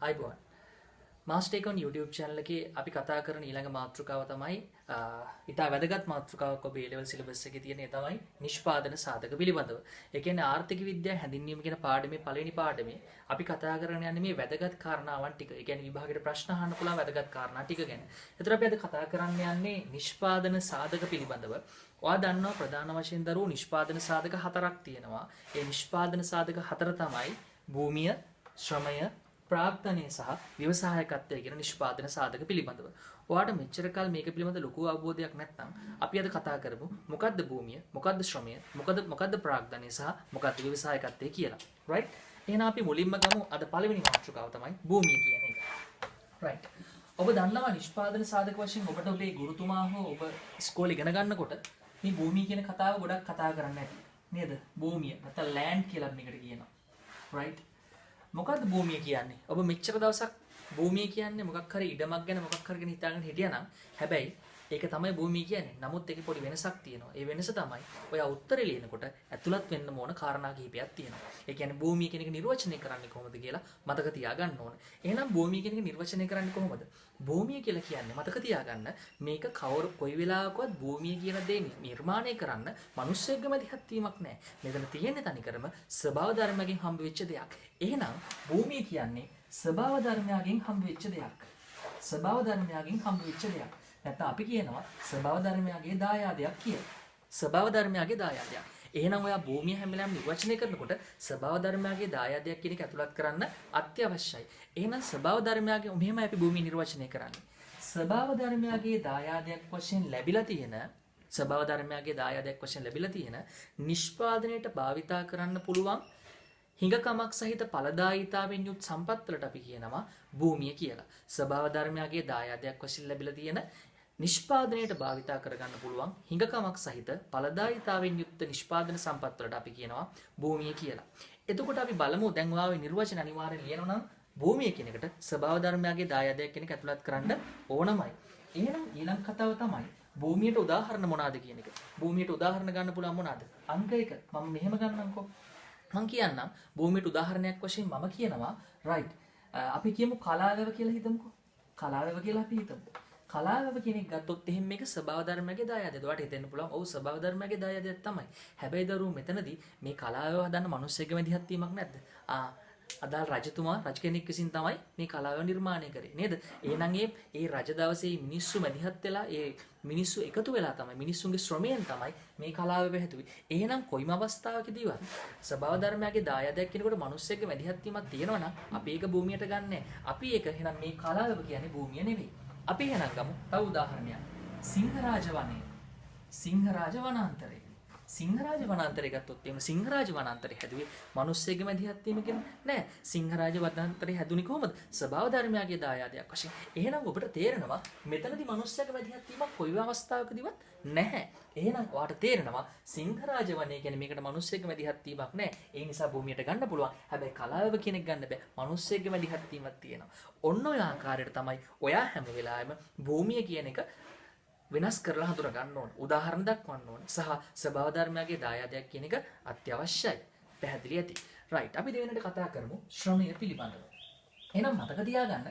අයිබෝන් මාස්ටේකන් YouTube channel එකේ අපි කතා කරන ඊළඟ මාතෘකාව තමයි ඉතා වැදගත් මාතෘකාවක් ඔබේ A level syllabus එකේ තියෙන ඒ තමයි නිෂ්පාදන සාධක පිළිබඳව. ඒ කියන්නේ ආර්ථික විද්‍යාව හැඳින්වීම කියන පාඩමේ පළවෙනි පාඩමේ අපි කතා කරන්න යන්නේ මේ වැදගත් කාරණාවන් ටික. ඒ කියන්නේ විභාගයට ප්‍රශ්න අහන්න පුළුවන් වැදගත් කාරණා ටික ගැන. ඒතර අපි අද කතා කරන්න යන්නේ නිෂ්පාදන සාධක පිළිබඳව. ඔයා දන්නවා ප්‍රධාන වශයෙන් දරුවෝ නිෂ්පාදන සාධක හතරක් තියෙනවා. ඒ නිෂ්පාදන සාධක හතර තමයි භූමිය, ශ්‍රමය, ප්‍රාග්ධනය සහ ව්‍යවසායකත්වය කියන නිෂ්පාදන සාධක පිළිබඳව. ඔයාට මෙච්චර කාල මේක පිළිබඳ ලොකු අවබෝධයක් නැත්නම් අපි අද කතා කරමු මොකද්ද භූමිය, මොකද්ද ශ්‍රමය, මොකද්ද ප්‍රාග්ධනය සහ මොකද්ද ව්‍යවසායකත්වය කියලා. right? එහෙනම් අපි මුලින්ම ගමු අද පළවෙනි මාතෘකාව තමයි භූමිය කියන එක. right? ඔබ දන්නවා නිෂ්පාදන සාධක වශයෙන් ඔබට ඔබේ ගුරුතුමා හෝ ඔබ ඉස්කෝලේ ඉගෙන ගන්නකොට මේ භූමිය කියන කතාව ගොඩක් කතා කරන්නේ නැති නේද? භූමිය නැත්නම් land කියලා මේකට කියනවා. right? මොකද්ද භූමිය කියන්නේ? ඔබ මෙච්චර දවසක් භූමිය කියන්නේ මොකක් හරි ඉඩමක් ගැන මොකක් හරි ගැන හිතාගෙන හිටියානම් හැබැයි ඒක තමයි භූමිය කියන්නේ. නමුත් ඒකේ පොඩි වෙනසක් තියෙනවා. ඒ වෙනස තමයි ඔයා උත්තරේ ලියනකොට ඇතුළත් වෙන්න ඕන කාරණා කිහිපයක් තියෙනවා. ඒ කියන්නේ භූමිය කියන එක නිර්වචනය කරන්නේ කොහොමද කියලා මතක තියාගන්න ඕන. එහෙනම් භූමිය කියන එක නිර්වචනය කරන්නේ කොහොමද? භූමිය කියලා කියන්නේ මතක තියාගන්න මේක කවුරු කොයි වෙලාවකවත් භූමිය කියන දේ නිර්මාණය කරන්න මිනිස්සෙක්ගම දිහත් වීමක් නැහැ. මෙතන තියෙන්නේ තනිකරම ස්වභාව ධර්මයෙන් හම්බ වෙච්ච දෙයක්. එහෙනම් භූමිය කියන්නේ ස්වභාව ධර්මයෙන් හම්බ වෙච්ච දෙයක්. ස්වභාව ධර්මයෙන් හම්බ වෙච්ච දෙයක්. නැත්නම් අපි කියනවා ස්වභාව ධර්මයාගේ දායාදයක් කියලා. ස්වභාව ධර්මයාගේ දායාදයක්. එහෙනම් ඔයා භූමිය හැම වෙලාවෙම නිර්වචනය කරනකොට ස්වභාව ධර්මයාගේ දායාදයක් කියන එක ඇතුළත් කරන්න අත්‍යවශ්‍යයි. එහෙනම් ස්වභාව ධර්මයාගේ මෙහෙමයි අපි භූමිය නිර්වචනය කරන්නේ. ස්වභාව ධර්මයාගේ දායාදයක් වශයෙන් ලැබිලා තියෙන ස්වභාව ධර්මයාගේ දායාදයක් වශයෙන් ලැබිලා තියෙන නිෂ්පාදනයට භාවිතා කරන්න පුළුවන් හිඟකමක් සහිත ඵලදායීතාවෙන් යුත් සම්පත් වලට අපි කියනවා භූමිය කියලා. ස්වභාව ධර්මයාගේ දායාදයක් වශයෙන් ලැබිලා තියෙන නිෂ්පාදනයට භාවිතා කරගන්න පුළුවන් හිඟකමක් සහිත ඵලදායීතාවෙන් යුක්ත නිෂ්පාදන සම්පත් වලට අපි කියනවා භූමිය කියලා. එතකොට අපි බලමු දැන් ඔයාගේ නිර්වචන අනිවාර්යෙන් ලියනවා නම් භූමිය කියන එකට ස්වභාව ධර්මයාගේ දායාදයක් කියන එක ඇතුළත් කරන්න ඕනමයි. එහෙනම් ඊළඟ කතාව තමයි භූමියට උදාහරණ මොනවාද කියන එක. භූමියට උදාහරණ ගන්න පුළුවන් මොනවාද? අංක 1 මම මෙහෙම ගන්නම්කෝ. මම කියන්නම් භූමියට උදාහරණයක් වශයෙන් මම කියනවා right අපි කියමු කලාවැව කියලා හිතමුකෝ. කලාවැව කියලා අපි හිතමු. කලාවැව කියන එක ගත්තොත් එහෙනම් මේක ස්වභාව ධර්මයේ දායාදයක්. ඔයාලට හිතෙන්න පුළුවන් ඔව් ස්වභාව ධර්මයේ දායාදයක් තමයි. හැබැයි දරුවෝ මෙතනදී මේ කලාවැව හදන්න මිනිස්සෙක්ගම දිහත් වීමක් නැද්ද? අදාළ රජතුමා රජ කෙනෙක් විසින් තමයි මේ කලාව නිර්මාණය කරේ නේද? එහෙනම් ඒ රජ දවසේ මිනිස්සු මැදිහත් වෙලා ඒ මිනිස්සු එකතු වෙලා තමයි මිනිස්සුන්ගේ ශ්‍රමයෙන් තමයි මේ කලාව පැහැදුවේ. එහෙනම් කොයිම අවස්ථාවකදීවත් ස්වභාව ධර්මයේ දායාදයක් කෙනෙකුට මිනිස්සෙක්ගේ මැදිහත් වීමක් තියෙනවා නම් අපි ඒක භූමියට ගන්නෑ. අපි ඒක එහෙනම් මේ කලාව කියන්නේ භූමිය නෙවෙයි. අපි එහෙනම් ගමු තව උදාහරණයක්. සිංහරාජ වනය. සිංහරාජ වනාන්තරය. සිංහරාජ වනාන්තරය ගත්තොත් එහෙම සිංහරාජ වනාන්තරය හැදුවේ මිනිස්සෙක්ගේ මැදිහත් වීමකින් නෑ. සිංහරාජ වනාන්තරය හැදුනේ කොහොමද? ස්වභාව ධර්මයාගේ දායාදයක් වශයෙන්. එහෙනම් ඔබට තේරෙනවා මෙතනදී මිනිස්සෙක්ගේ මැදිහත් වීමක් කොයි අවස්ථාවකදීවත් නැහැ. එහෙනම් ඔයාට තේරෙනවා සිංහරාජ වනය කියන්නේ මේකට මිනිස්සෙක්ගේ මැදිහත් වීමක් නෑ. ඒ නිසා භූමියට ගන්න පුළුවන්. හැබැයි කලාව කෙනෙක් ගන්න බෑ. මිනිස්සෙක්ගේ මැදිහත් වීමක් තියෙනවා. ඔන්න ඔය ආකාරයට තමයි ඔයා හැම වෙලාවෙම භූමිය කියන එක වෙනස් කරලා හඳුනා ගන්න ඕන. උදාහරණ දක්වන්න ඕන. සහ ස්වභාව ධර්මයේ දායාදයක් කියන එක අත්‍යවශ්‍යයි. පැහැදිලි ඇති. right. අපි දෙවෙනිට කතා කරමු ශ්‍රමය පිළිබඳව. එහෙනම් මතක තියාගන්න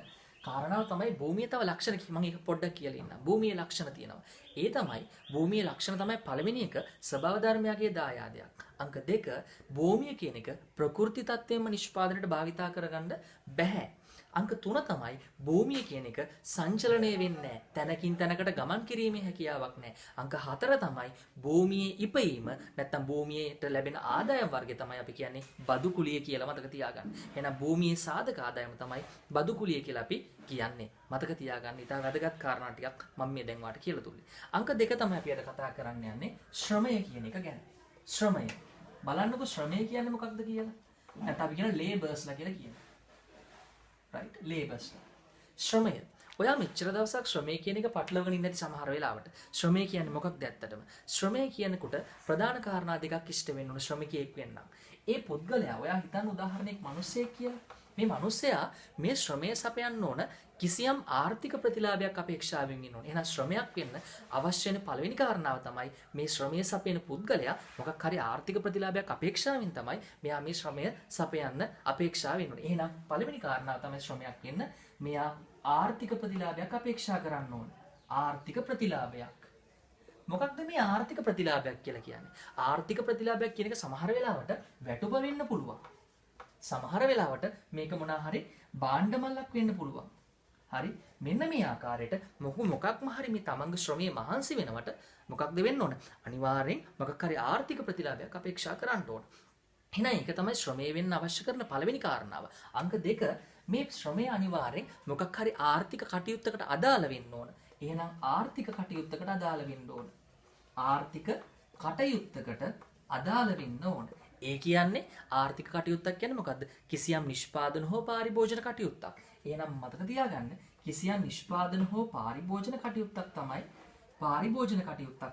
කාරණාව තමයි භූමියේ තව ලක්ෂණ මම ඒක පොඩ්ඩක් කියලා ඉන්නම්. භූමියේ ලක්ෂණ තියෙනවා. ඒ තමයි භූමියේ ලක්ෂණ තමයි පළවෙනි එක ස්වභාව ධර්මයේ දායාදයක්. අංක 2 භූමිය කියන එක ප්‍රකෘති තත්ත්වයෙන්ම නිෂ්පාදනයට භාවිතා කරගන්න බෑ. අංක 3 තමයි භූමිය කියන එක සංචලනය වෙන්නේ නැහැ. තැනකින් තැනකට ගමන් කිරීමේ හැකියාවක් නැහැ. අංක 4 තමයි භූමියේ ඉපීම නැත්නම් භූමියට ලැබෙන ආදායම් වර්ගය තමයි අපි කියන්නේ බදු කුලිය කියලා මතක තියාගන්න. එහෙනම් භූමියේ සාධක ආදායම තමයි බදු කුලිය කියලා අපි කියන්නේ. මතක තියාගන්න. ඊට වැදගත් කාරණා ටිකක් මම මේ දැන් වාට කියලා දුන්නේ. අංක 2 තමයි අපි අද කතා කරන්න යන්නේ ශ්‍රමය කියන එක ගැන. ශ්‍රමය. බලන්නකො ශ්‍රමය කියන්නේ මොකක්ද කියලා. නැත්නම් අපි කියන ලේබර්ස්ලා කියලා කියනවා. right labors ශ්‍රමය. ඔයා මෙච්චර දවසක් ශ්‍රමය කියන එක පටලවගෙන ඉන්නේ නැති සමහර වෙලාවට. ශ්‍රමය කියන්නේ මොකක්ද ඇත්තටම? ශ්‍රමය කියනකොට ප්‍රධාන කාරණා දෙකක් ඉෂ්ට වෙන්න ඕන ශ්‍රමිකයෙක් වෙන්න. ඒ පුද්ගලයා ඔයා හිතන්න උදාහරණයක් මිනිස්සෙක් කියලා. මේ මිනිස්සයා මේ ශ්‍රමය සපයන්න ඕන කිසියම් ආර්ථික ප්‍රතිලාභයක් අපේක්ෂාවෙන් ඉන්න ඕනේ. එහෙනම් ශ්‍රමයක් වෙන්න අවශ්‍ය වෙන පළවෙනි කාරණාව තමයි මේ ශ්‍රමය සපයන පුද්ගලයා මොකක් හරි ආර්ථික ප්‍රතිලාභයක් අපේක්ෂාවෙන් තමයි මෙයා මේ ශ්‍රමය සපයන්න අපේක්ෂාව වෙන්න ඕනේ. එහෙනම් පළවෙනි කාරණාව තමයි ශ්‍රමයක් වෙන්න මෙයා ආර්ථික ප්‍රතිලාභයක් අපේක්ෂා කරන්න ඕන. ආර්ථික ප්‍රතිලාභයක්. මොකක්ද මේ ආර්ථික ප්‍රතිලාභයක් කියලා කියන්නේ? ආර්ථික ප්‍රතිලාභයක් කියන එක සමහර වෙලාවට වැටුප වෙන්න පුළුවන්. සමහර වෙලාවට මේක මොනවා හරි භාණ්ඩ මල්ලක් වෙන්න පුළුවන්. හරි මෙන්න මේ ආකාරයට මොකක්ම හරි මේ තමන්ගේ ශ්‍රමයේ මහන්සි වෙනවට මොකක්ද වෙන්න ඕන? අනිවාර්යෙන් මොකක් හරි ආර්ථික ප්‍රතිලාභයක් අපේක්ෂා කරන්න ඕන. එහෙනම් ඒක තමයි ශ්‍රමයේ වෙන්න අවශ්‍ය කරන පළවෙනි කාරණාව. අංක 2 මේ ශ්‍රමය අනිවාර්යෙන් මොකක් හරි ආර්ථික කටයුත්තකට අදාළ වෙන්න ඕන. එහෙනම් ආර්ථික කටයුත්තකට අදාළ වෙන්න ඕන. ආර්ථික කටයුත්තකට අදාළ වෙන්න ඕන. ඒ කියන්නේ ආර්ථික කටයුත්තක් කියන්නේ මොකද්ද? කිසියම් නිෂ්පාදන හෝ පාරිභෝජන කටයුත්තක්. එහෙනම් මතක තියාගන්න කිසියම් නිෂ්පාදන හෝ පාරිභෝජන කටයුත්තක්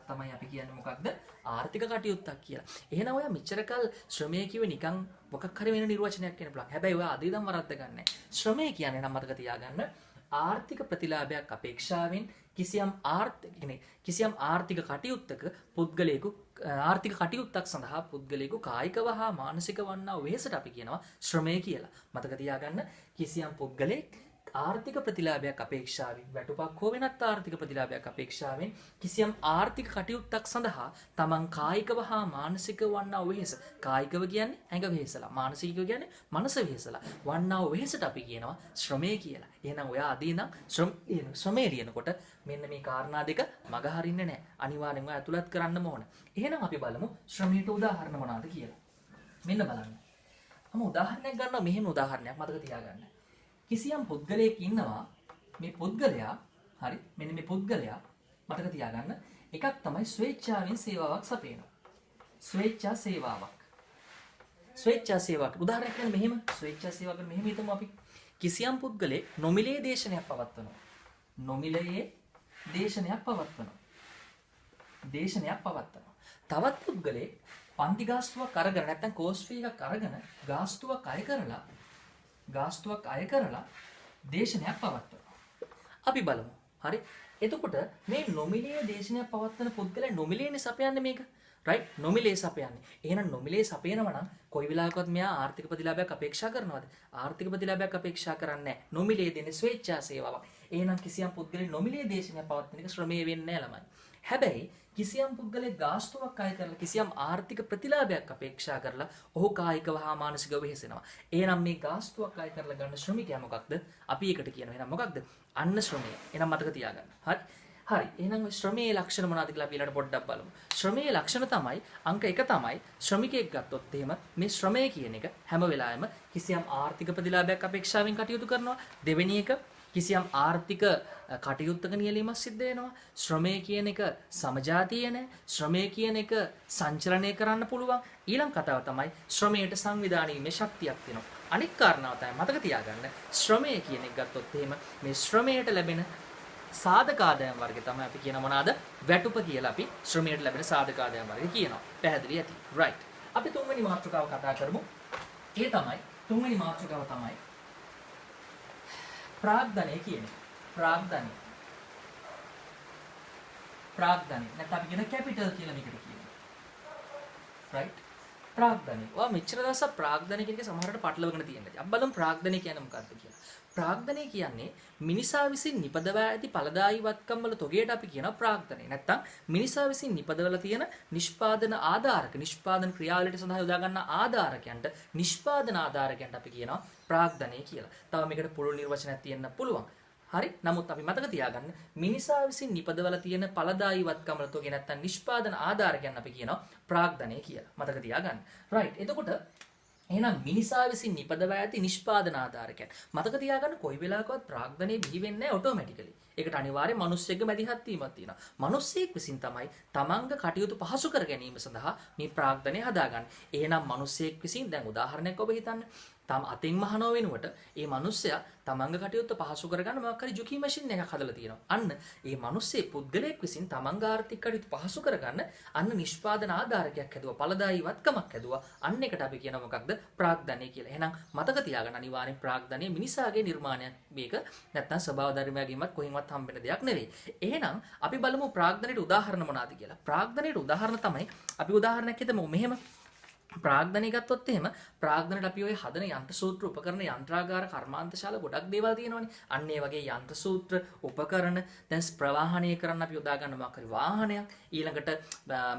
තමයි අපි කියන්නේ මොකක්ද? ආර්ථික කටයුත්තක් කියලා. එහෙනම් ඔයා මෙච්චරකල් ශ්‍රමය කිව්වේ නිකන් මොකක් හරි වෙන නිර්වචනයක් කියන බලන්න. හැබැයි ඔයා අද ඉඳන් වරද්ද ගන්නෑ. ශ්‍රමය කියන්නේ නම් මතක තියාගන්න ආර්ථික ප්‍රතිලාභයක් අපේක්ෂාවෙන් කිසියම් ආර්ථික කටයුත්තක පුද්ගලයෙකු ආර්ථික කටයුත්තක් සඳහා පුද්ගලයෙකු කායිකව හා මානසික වන්නා වෙහෙසට අපි කියනවා ශ්‍රමය කියලා. මතක තියාගන්න කිසියම් පුද්ගලයෙක් ආර්ථික ප්‍රතිලාභයක් අපේක්ෂාවෙන් වැටුපක් හෝ වෙනත් ආර්ථික ප්‍රතිලාභයක් අපේක්ෂාවෙන් කිසියම් ආර්ථික කටයුත්තක් සඳහා තමන් කායිකව හා මානසික වන්නා වෙහෙස කායිකව කියන්නේ ඇඟ වෙහෙසලා මානසිකව කියන්නේ මනස වෙහෙසලා වන්නා වෙහෙසට අපි කියනවා ශ්‍රමය කියලා. එහෙනම් ඔයා අද ඉඳන් ශ්‍රමය ලියනකොට මෙන්න මේ කාරණා දෙක මග හරින්නේ නැහැ. අනිවාර්යෙන්ම ඇතුළත් කරන්නම ඕන. එහෙනම් අපි බලමු ශ්‍රමයට උදාහරණ මොනවාද කියලා. මෙන්න බලන්න. මම උදාහරණයක් ගන්නවා. මෙහෙම උදාහරණයක් මතක තියාගන්න. කිසියම් පුද්ගලයෙක් ඉන්නවා. මේ පුද්ගලයා හරි මෙන්න මේ පුද්ගලයා මතක තියාගන්න එකක් තමයි ස්වේච්ඡාවෙන් සේවාවක් සපයනවා. ස්වේච්ඡා සේවාවක් උදාහරණයක් ගන්න මෙහෙම ස්වේච්ඡා සේවාවක් මෙහෙම හිතමු අපි. කිසියම් පුද්ගලයෙක් නොමිලේ දේශනයක් පවත්වනවා. තවත් පුද්ගලයෙක් පන්ති ගාස්තුවක් අරගෙන නැත්නම් කෝස් ෆී එකක් අරගෙන ගාස්තුවක් අය කරලා දේශනයක් පවත්වනවා. අපි බලමු. හරි. එතකොට මේ නොමිලේ දේශනයක් පවත්වන පුද්ගලයා නොමිලේනේ සපයන්නේ මේක. රයිට් නොමිලේ සපයන්නේ. එහෙනම් නොමිලේ සපයනවා නම් කොයි වෙලාවකවත් මෙයා ආර්ථික ප්‍රතිලාභයක් අපේක්ෂා කරනවද? ආර්ථික ප්‍රතිලාභයක් අපේක්ෂා කරන්නේ නැහැ. නොමිලේ දෙන්නේ ස්වේච්ඡා සේවාවක්. එහෙනම් කිසියම් පුද්ගලෙක් නොමිලේ දේශනයක් පවත්වන එක ශ්‍රමය වෙන්නේ නැහැ ළමයි. හැබැයි කිසියම් පුද්ගලෙක් ගාස්තුවක් අය කරලා කිසියම් ආර්ථික ප්‍රතිලාභයක් අපේක්ෂා කරලා ඔහු කායිකව හා මානසිකව වෙහෙසෙනවා. එහෙනම් මේ ගාස්තුවක් අය කරලා ගන්න ශ්‍රමිකයා මොකක්ද? අපි ඒකට කියනවා. එහෙනම් මොකක්ද? අන්න ශ්‍රමය. එහෙනම් මතක තියාගන්න. හරි. එහෙනම් ශ්‍රමයේ ලක්ෂණ මොනවද කියලා අපි ඊළඟට පොඩ්ඩක් බලමු. ශ්‍රමයේ ලක්ෂණ තමයි අංක 1 තමයි ශ්‍රමිකයෙක් ගත්තොත් එහෙම මේ ශ්‍රමය කියන එක හැම වෙලාවෙම කිසියම් ආර්ථික ප්‍රතිලාභයක් අපේක්ෂාවෙන් කටයුතු කරනවා. දෙවෙනි එක කිසියම් ආර්ථික කටයුත්තක නියැලීමක් සිද්ධ වෙනවා. ශ්‍රමය කියන එක සමජාතීය නැහැ. ශ්‍රමය කියන එක සංචලනය කරන්න පුළුවන්. ඊළඟ කතාව තමයි ශ්‍රමයට සංවිධානීමේ ශක්තියක් තියෙනවා. අනිත් කාරණාව තමයි මතක තියාගන්න ශ්‍රමය කියන එක ගත්තොත් එහෙම මේ ශ්‍රමයට ලැබෙන සාධක ආදායම් වර්ගය තමයි අපි කියන මොනවාද? වැටුප කියලා අපි ශ්‍රමයට ලැබෙන සාධක ආදායම් වර්ගය කියනවා. පැහැදිලි ඇති. රයිට්. අපි තුන්වෙනි මාතෘකාව කතා කරමු. ඒ තමයි තුන්වෙනි මාතෘකාව තමයි ප්‍රාග්ධනය කියන එක. ප්‍රාග්ධනය. නැත්නම් අපි කියන කැපිටල් කියලා මේකට කියනවා. රයිට්. ප්‍රාග්ධනය. ඔයා මෙච්චර දවසක් ප්‍රාග්ධනය කියන එක සමහරවිට පටලවගෙන තියෙනවා. අපි බලමු ප්‍රාග්ධනය කියන්නේ මොකක්ද කියලා. ප්‍රාග්ධනය කියන්නේ මිනිසා විසින් නිපදවා ඇති ඵලදායීවත්කම් වල තොගයට අපි කියනවා ප්‍රාග්ධනය. නැත්තම් මිනිසා විසින් නිපදවලා තියෙන නිෂ්පාදන ආධාරක නිෂ්පාදන ක්‍රියාවලියට සඳහා යොදා ගන්න ආධාරකයන්ට නිෂ්පාදන ආධාරකයන්ට අපි කියනවා ප්‍රාග්ධනය කියලා. තව මේකට පුළුල් නිර්වචනයක් තියෙන්න පුළුවන්. හරි. නමුත් අපි මතක තියාගන්න මිනිසා විසින් නිපදවලා තියෙන ඵලදායීවත්කම් වල තොගේ නැත්තම් නිෂ්පාදන ආධාරකයන් අපි කියනවා ප්‍රාග්ධනය කියලා. මතක තියාගන්න. රයිට්. එතකොට එහෙනම් මිනිසා විසින් නිපදවා ඇති නිෂ්පාදන ආධාරකයන්. මතක තියාගන්න කොයි වෙලාවකවත් ප්‍රාග්ධනය බිහි වෙන්නේ නැහැ ඔටෝමැටිකලි. ඒකට අනිවාර්යයෙන් මිනිස්සෙක්ගේ මැදිහත් වීමක් තියෙනවා. මිනිස්සෙක් විසින් තමයි තමන්ගේ කටයුතු පහසු කර ගැනීම සඳහා මේ ප්‍රාග්ධනය හදාගන්නේ. එහෙනම් මිනිස්සෙක් විසින් දැන් උදාහරණයක් ඔබ හිතන්න. තම අතින් මහනව වෙනුවට ඒ මිනිස්සයා තමන්ගේ කටයුත්ත පහසු කරගන්න මොකක් හරි ජොකි මැෂින් එකක් හදලා තියෙනවා. අන්න ඒ මිනිස්සේ පුද්ගලයෙක් විසින් තමන්ගේ ආර්ථික කටයුතු පහසු කරගන්න අන්න නිෂ්පාදන ආධාරකයක් හැදුවා. ඵලදායීවත්කමක් හැදුවා. අන්න එකට අපි කියන මොකක්ද? ප්‍රාග්ධනය කියලා. එහෙනම් මතක තියාගන්න අනිවාර්යෙන් ප්‍රාග්ධනය මිනිසාගේ නිර්මාණයක් මේක. නැත්තම් ස්වභාව ධර්මයකින්වත් කොහෙන්වත් හම්බෙන දෙයක් නෙවෙයි. එහෙනම් අපි බලමු ප්‍රාග්ධනයට උදාහරණ මොනවාද කියලා. ප්‍රාග්ධනයට උදාහරණ තමයි අපි උදාහරණයක් හිතමු මෙහෙම ප්‍රාග්ධනය ගත්තොත් එහෙම ප්‍රාග්ධනයට අපි ඔය හදන යන්ත්‍ර සූත්‍ර උපකරණ යන්ත්‍රාගාර කර්මාන්තශාලා ගොඩක් දේවල් තියෙනවානේ. අන්න ඒ වගේ යන්ත්‍ර සූත්‍ර උපකරණ දැන් ප්‍රවාහනය කරන්න අපි යොදා ගන්න මොකක් හරි වාහනයක් ඊළඟට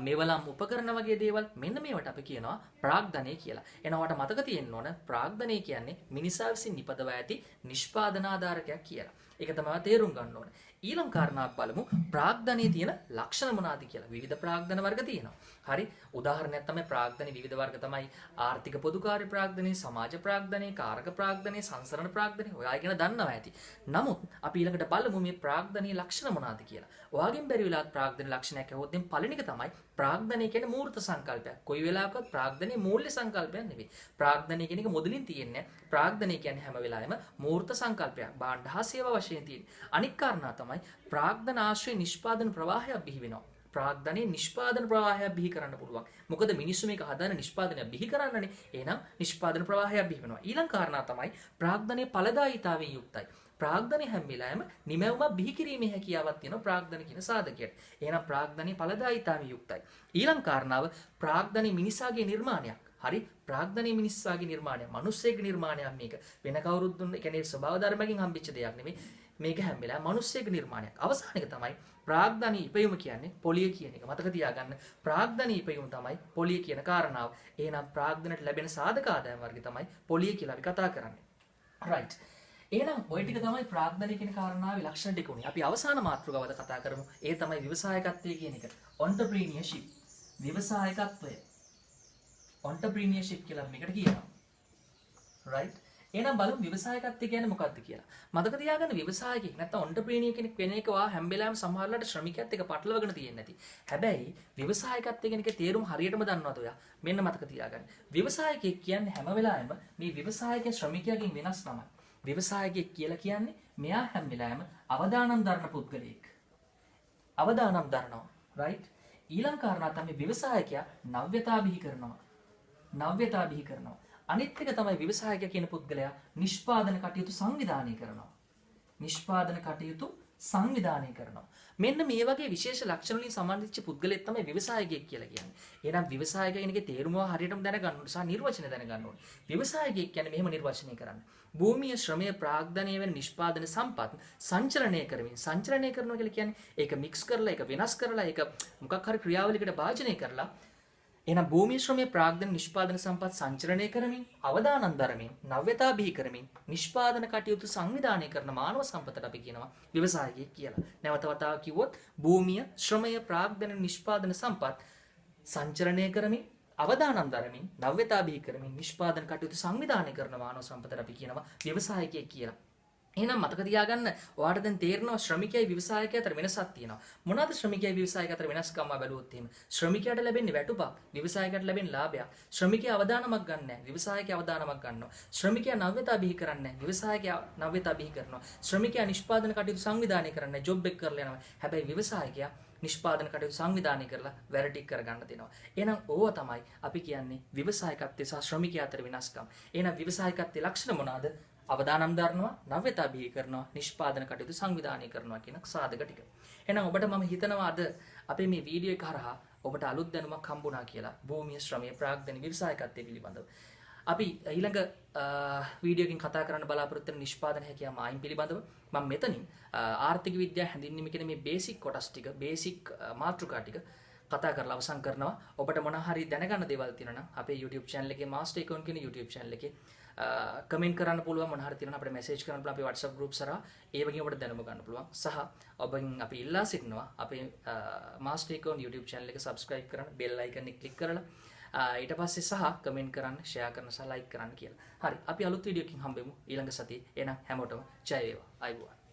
මෙවලම් උපකරණ වගේ දේවල් මෙන්න මේවට අපි කියනවා ප්‍රාග්ධනය කියලා. එනවාට මතක තියෙන්න ඕන ප්‍රාග්ධනය කියන්නේ මිනිසා විසින් නිපදවා ඇති නිෂ්පාදනාධාරකයක් කියලා. ඒක තමයි තේරුම් ගන්න ඕන. ඊළඟ කාරණාවක් බලමු ප්‍රාග්ධනයේ තියෙන ලක්ෂණ මොනවාද කියලා. විවිධ ප්‍රාග්ධන වර්ග තියෙනවා. හරි උදාහරණයක් තමයි ප්‍රාග්ධනයේ විවිධ වර්ග තමයි ආර්ථික පොදුකාර්ය ප්‍රාග්ධනය, සමාජ ප්‍රාග්ධනය, කාරක ප්‍රාග්ධනය, සංසරණ ප්‍රාග්ධනය. ඔයා ඉගෙන දන්නවා ඇති. නමුත් අපි ඊළඟට බලමු මේ ප්‍රාග්ධනයේ ලක්ෂණ මොනවාද කියලා. ඔයාගෙන් බැරි වෙලාවත් ප්‍රාග්ධන ලක්ෂණයක් ඇහුවොත් දැන් පළවෙනි එක තමයි ප්‍රාග්ධනය කියන්නේ මූර්ත සංකල්පයක්. කොයි වෙලාවකවත් ප්‍රාග්ධනයේ මූල්‍ය සංකල්පයක් නෙවෙයි. ප්‍රාග්ධනය කියන එක මොදලින් තියෙන්නේ. ප්‍රාග්ධනය කියන්නේ හැම වෙලාවෙම මූර්ත සංකල්පයක්. භාණ්ඩ හා සේවා වශයෙන් තියෙන. අනික් කාරණා තමයි ප්‍රාග්ධන ආශ්‍රය නිෂ්පාදන ප්‍රවාහයක් බිහි වෙනවා. ප්‍රාග්ධනයේ නිෂ්පාදන ප්‍රවාහයක් බිහි කරන්න පුළුවන්. මොකද මිනිස්සු මේක හදන නිෂ්පාදනයක් බිහි කරන්නනේ. එහෙනම් නිෂ්පාදන ප්‍රවාහයක් බිහි වෙනවා. ඊළඟ කාරණා තමයි ප්‍රාග්ධනයේ ඵලදායීතාවයෙන් යුක්තයි. ප්‍රාග්ධනයේ හැම වෙලාවෙම නිමැවුමක් බිහි කිරීමේ හැකියාවක් තියෙනවා ප්‍රාග්ධන කියන සාධකයට. එහෙනම් ප්‍රාග්ධනයේ ඵලදායීතාවයෙන් යුක්තයි. ඊළඟ කාරණාව ප්‍රාග්ධනයේ මිනිසාගේ නිර්මාණයක්. හරි ප්‍රාග්ධනයේ මිනිස්සාගේ නිර්මාණයක්. මිනිස්සෙගේ නිර්මාණයක් මේක. වෙන කවුරුත් දුන්න ඒ කියන්නේ ස්වභාව ධර්මයෙන් හම්බෙච්ච දෙයක් නෙමෙයි. මේක හැම වෙලාවෙම මිනිස්සෙගේ නිර්මාණයක්. අවසාන එක තමයි ප්‍රාග්ධනීය ඉපයුම කියන්නේ පොලිය කියන එක. මතක තියාගන්න ප්‍රාග්ධනීය ඉපයුම තමයි පොලිය කියන කාරණාව. එහෙනම් ප්‍රාග්ධනයට ලැබෙන සාධක ආදායම් වර්ගය තමයි පොලිය කියලා අපි කතා කරන්නේ. right. එහෙනම් ওই ටික තමයි ප්‍රාග්ධනීය කියන කාරණාවේ ලක්ෂණ ටික උනේ. අපි අවසාන මාතෘකාවද කතා කරමු. ඒ තමයි ව්‍යවසායකත්වය කියන එක. entrepreneurship. ව්‍යවසායකත්වය. entrepreneurship කියලා මේකට කියනවා. right. එහෙනම් බලමු ව්‍යවසායකත්වය කියන්නේ මොකක්ද කියලා. මතක තියාගන්න ව්‍යවසායකයෙක් නැත්නම් entrepreneur කෙනෙක් වෙන එක වා හැම වෙලාවෙම සමහරලාට ශ්‍රමිකයත් එක්ක පටලවගෙන තියෙන්නේ නැති. හැබැයි ව්‍යවසායකත්වය කියන එකේ තේරුම හරියටම දන්නවද ඔයා? මෙන්න මතක තියාගන්න. ව්‍යවසායකයෙක් කියන්නේ හැම වෙලාවෙම මේ ව්‍යවසායක ශ්‍රමිකයාගෙන් වෙනස් නමක්. ව්‍යවසායකයෙක් කියලා කියන්නේ මෙයා හැම වෙලාවෙම අවදානම් දරන පුද්ගලයෙක්. අවදානම් දරනවා. right? ඊළඟ කාරණා තමයි ව්‍යවසායකයා නව්‍යතා බිහි කරනවා. නව්‍යතා බිහි කරනවා. අනිත් එක තමයි ව්‍යවසායකයා කියන පුද්ගලයා නිෂ්පාදන කටයුතු සංවිධානය කරනවා. නිෂ්පාදන කටයුතු සංවිධානය කරනවා. මෙන්න මේ වගේ විශේෂ ලක්ෂණ වලින් සම්බන්ධිච්ච පුද්ගලයෙක් තමයි ව්‍යවසායකයෙක් කියලා කියන්නේ. එහෙනම් ව්‍යවසායකයා කියන එකේ තේරුම හරියටම දැනගන්න ඕනේ සහ නිර්වචනය දැනගන්න ඕනේ. ව්‍යවසායකයෙක් කියන්නේ මෙහෙම නිර්වචනය කරන්න. භූමිය ශ්‍රමය ප්‍රාග්ධනය වෙන නිෂ්පාදන සම්පත් සංචලනය කරමින් සංචලනය කරනවා කියලා කියන්නේ ඒක මික්ස් කරලා ඒක වෙනස් කරලා ඒක මොකක් හරි ක්‍රියාවලියකට භාජනය කරලා එහෙනම් භූමි ශ්‍රමයේ ප්‍රාග්ධන නිෂ්පාදන සම්පත් සංචලනය කරමින් අවදානම් දරමින් නව්‍යතා බිහි කරමින් නිෂ්පාදන කටයුතු සංවිධානය කරන මානව සම්පතට අපි කියනවා ව්‍යවසායකයෙක් කියලා. නැවත වතාවක් කිව්වොත් භූමිය ශ්‍රමය ප්‍රාග්ධන නිෂ්පාදන සම්පත් සංචලනය කරමින් අවදානම් දරමින් නව්‍යතා බිහි කරමින් නිෂ්පාදන කටයුතු සංවිධානය කරන මානව සම්පතට අපි කියනවා ව්‍යවසායකයෙක් කියලා. එහෙනම් මතක තියාගන්න ඔයාලට දැන් තේරෙනවා ශ්‍රමිකයයි ව්‍යවසායකයයි අතර වෙනසක් තියෙනවා. මොනවාද ශ්‍රමිකයයි ව්‍යවසායකයයි අතර වෙනස්කම් බැලුවොත් එහෙම ශ්‍රමිකයාට ලැබෙන්නේ වැටුපක්, ව්‍යවසායකයාට ලැබෙන්නේ ලාභයක්. ශ්‍රමිකයා අවදානමක් ගන්න නැහැ, ව්‍යවසායකයා අවදානමක් ගන්නවා. ශ්‍රමිකයා නව්‍යතා බිහි කරන්නේ නැහැ, ව්‍යවසායකයා නව්‍යතා බිහි කරනවා. ශ්‍රමිකයා නිෂ්පාදන කටයුතු සංවිධානය කරන්නේ නැහැ, ජොබ් එක කරලා යනවා. හැබැයි ව්‍යවසායකයා නිෂ්පාදන කටයුතු සංවිධානය කරලා වැරටික් කරගන්න දෙනවා. එහෙනම් ඕවා තමයි අපි කියන්නේ ව්‍යවසායකත්වයේ සහ ශ්‍රමිකයා අතර වෙනස්කම්. එහෙනම් ව්‍යවසායකත්වයේ ලක්ෂණ මොනවාද? අවදානම් දරනවා, නව්‍යතා බිහි කරනවා, නිෂ්පාදන කටයුතු සංවිධානය කරනවා කියන සාධක ටික. එහෙනම් ඔබට මම හිතනවා අද අපේ මේ වීඩියෝ එක හරහා ඔබට අලුත් දැනුමක් හම්බුණා කියලා භූමිය ශ්‍රමය ප්‍රාග්ධන ව්‍යවසායකත්වයේ පිළිබඳව. අපි ඊළඟ වීඩියෝ එකකින් කතා කරන්න බලාපොරොත්තු වෙන නිෂ්පාදන හැකියාව මායිම් පිළිබඳව මම මෙතනින් ආර්ථික විද්‍යාව හැඳින්වීම කියන මේ බේසික් කොටස් ටික, බේසික් මාතෘකා ටික කතා කරලා අවසන් කරනවා. ඔබට මොන හරි දැනගන්න දේවල් තියෙනවා නම් අපේ YouTube channel එකේ Master Econ කියන YouTube channel එකේ කමෙන්ට් කරන්න පුළුවන්. මොන හරි තියෙනවා අපිට මැසේජ් කරන්න පුළුවන් අපේ WhatsApp group සරහා. ඒ වගේම ඔබට දැනුම ගන්න පුළුවන්. සහ ඔබෙන් අපි ඉල්ලා සිටිනවා අපේ Master Econ YouTube channel එක subscribe කරන්න, bell icon එක click කරලා ඊට පස්සේ සහ කමෙන්ට් කරන්න, share කරන්න සහ like කරන්න කියලා. හරි. අපි අලුත් වීඩියෝ එකකින් හම්බෙමු ඊළඟ සතියේ. එහෙනම් හැමෝටම ජය වේවා. ආයුබෝවන්.